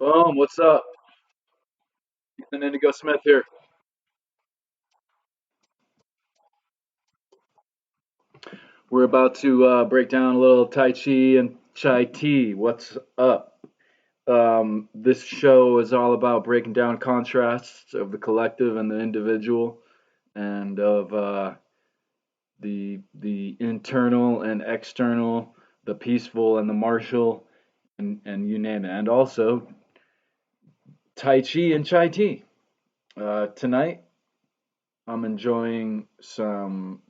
Boom, what's up? Ethan Indigo Smith here. We're about to break down a little Tai Chi and Chai Tea. What's up? This show is all about breaking down contrasts of the collective and the individual, and of the internal and external, the peaceful and the martial, and you name it. And also Tai Chi and Chai Tea. Tonight, I'm enjoying some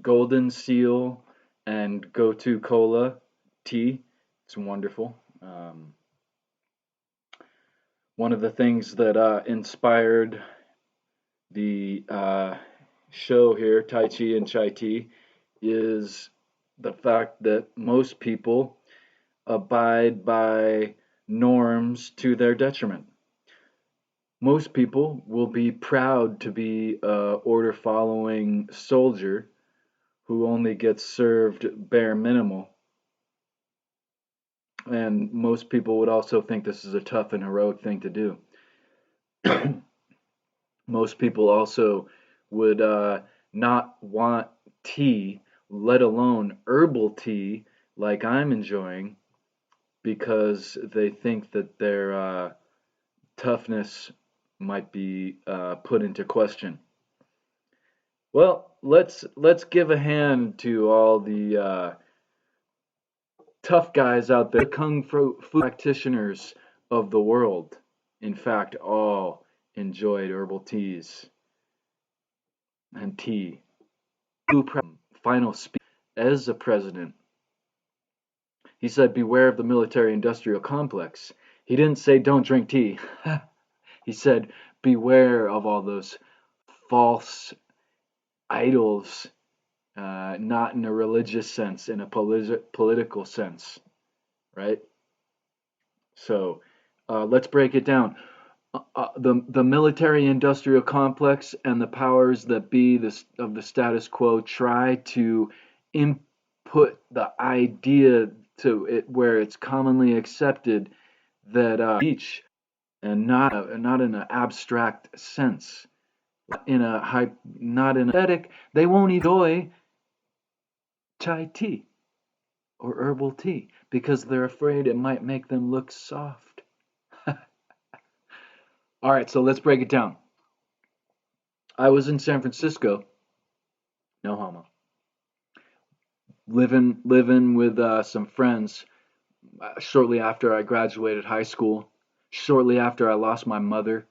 Golden Seal and Go To Cola tea. It's wonderful. One of the things that inspired the show here, Tai Chi and Chai Tea, is the fact that most people abide by norms to their detriment. Most people will be proud to be a order following soldier who only gets served bare minimal. And most people would also think this is a tough and heroic thing to do. Most people also would not want tea, let alone herbal tea, like I'm enjoying, because they think that their toughness might be put into question. Well, let's give a hand to all the tough guys out there, kung fu practitioners of the world. In fact, all enjoyed herbal teas and tea. Final speech as a president, he said, "Beware of the military-industrial complex." He didn't say, "Don't drink tea." He said, "Beware of all those false idols, not in a religious sense, in a political sense, right?" So let's break it down. The military industrial complex and the powers that be of the status quo try to input the idea to it where it's commonly accepted that speech, and not in an abstract sense, not in a aesthetic. They won't enjoy chai tea or herbal tea because they're afraid it might make them look soft. All right, so let's break it down. I was in San Francisco, no homo, living with some friends shortly after I graduated high school, shortly after I lost my mother,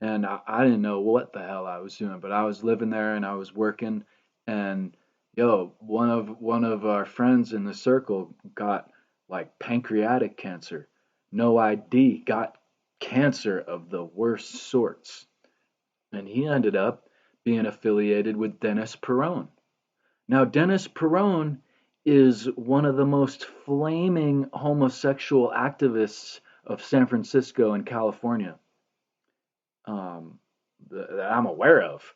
and I didn't know what the hell I was doing, but I was living there and I was working, and one of our friends in the circle got like pancreatic cancer, no ID, got cancer of the worst sorts, and he ended up being affiliated with Dennis Perone. Now, Dennis Perone is one of the most flaming homosexual activists of San Francisco and California, um, that I'm aware of,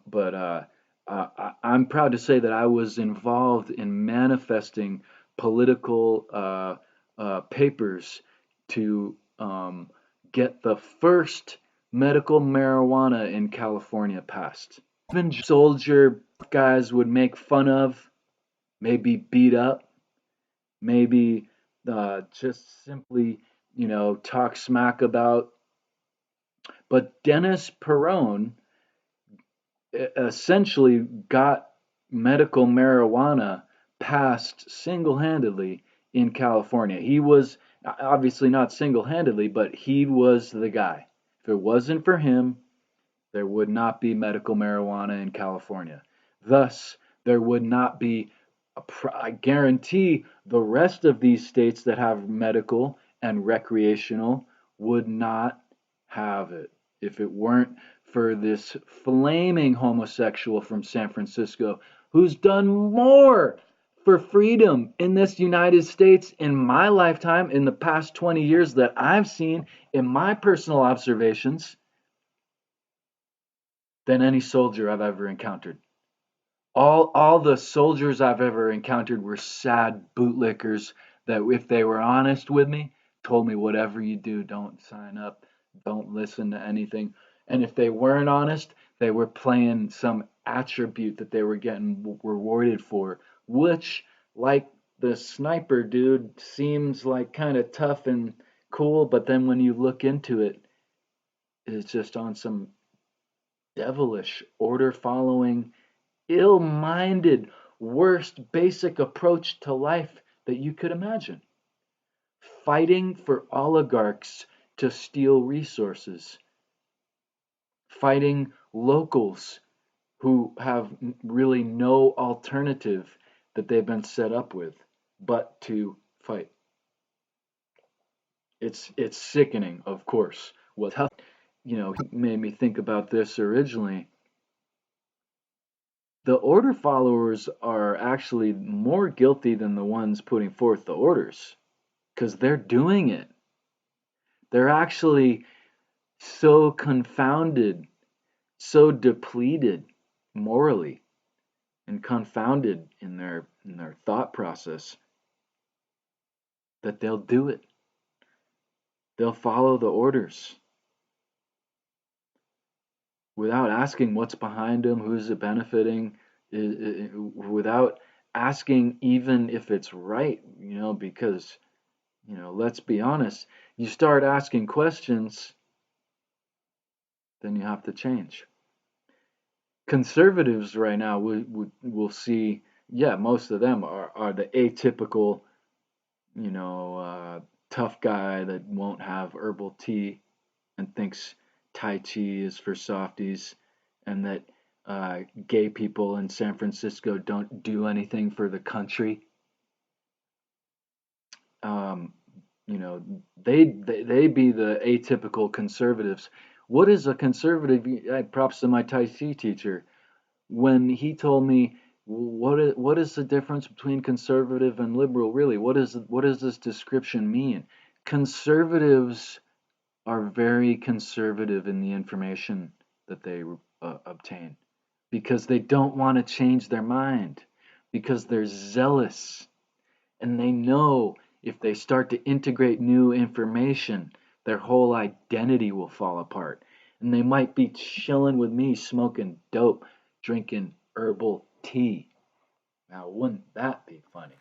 But I'm proud to say that I was involved in manifesting political papers to get the first medical marijuana in California passed. Even soldier guys would make fun of, maybe beat up, maybe just simply, talk smack about. But Dennis Perone essentially got medical marijuana passed single handedly in California. He was obviously not single handedly, but he was the guy. If it wasn't for him, there would not be medical marijuana in California. Thus, there would not be, I guarantee the rest of these states that have medical and recreational would not have it if it weren't for this flaming homosexual from San Francisco who's done more for freedom in this United States in my lifetime, in the past 20 years that I've seen in my personal observations, than any soldier I've ever encountered. All the soldiers I've ever encountered were sad bootlickers that if they were honest with me, told me, whatever you do, don't sign up, don't listen to anything. And if they weren't honest, they were playing some attribute that they were getting rewarded for, which, like the sniper dude, seems like kind of tough and cool, but then when you look into it, it's just on some devilish, order following, ill minded, worst basic approach to life that you could imagine. Fighting for oligarchs to steal resources, fighting locals who have really no alternative that they've been set up with but to fight. It's sickening, of course. What made me think about this originally. The order followers are actually more guilty than the ones putting forth the orders because they're doing it. They're actually so confounded, so depleted morally, and confounded in their thought process that they'll do it. They'll follow the orders without asking what's behind them, who's it benefiting, without asking even if it's right, because, let's be honest, you start asking questions, then you have to change. Conservatives right now will see, yeah, most of them are the atypical, tough guy that won't have herbal tea and thinks Tai Chi is for softies, and that gay people in San Francisco don't do anything for the country. Um, they be the atypical conservatives. What is a conservative? Props to my Tai Chi teacher when he told me what is the difference between conservative and liberal really? What does this description mean? Conservatives are very conservative in the information that they obtain because they don't want to change their mind, because they're zealous and they know if they start to integrate new information, their whole identity will fall apart. And they might be chilling with me, smoking dope, drinking herbal tea. Now, wouldn't that be funny?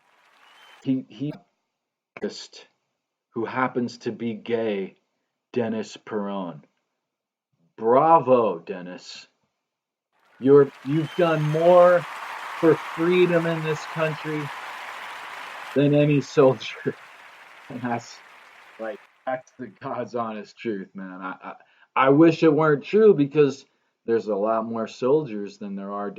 He just who happens to be gay, Dennis Perron. Bravo, Dennis. You've done more for freedom in this country than any soldier. And that's the God's honest truth, man. I wish it weren't true because there's a lot more soldiers than there are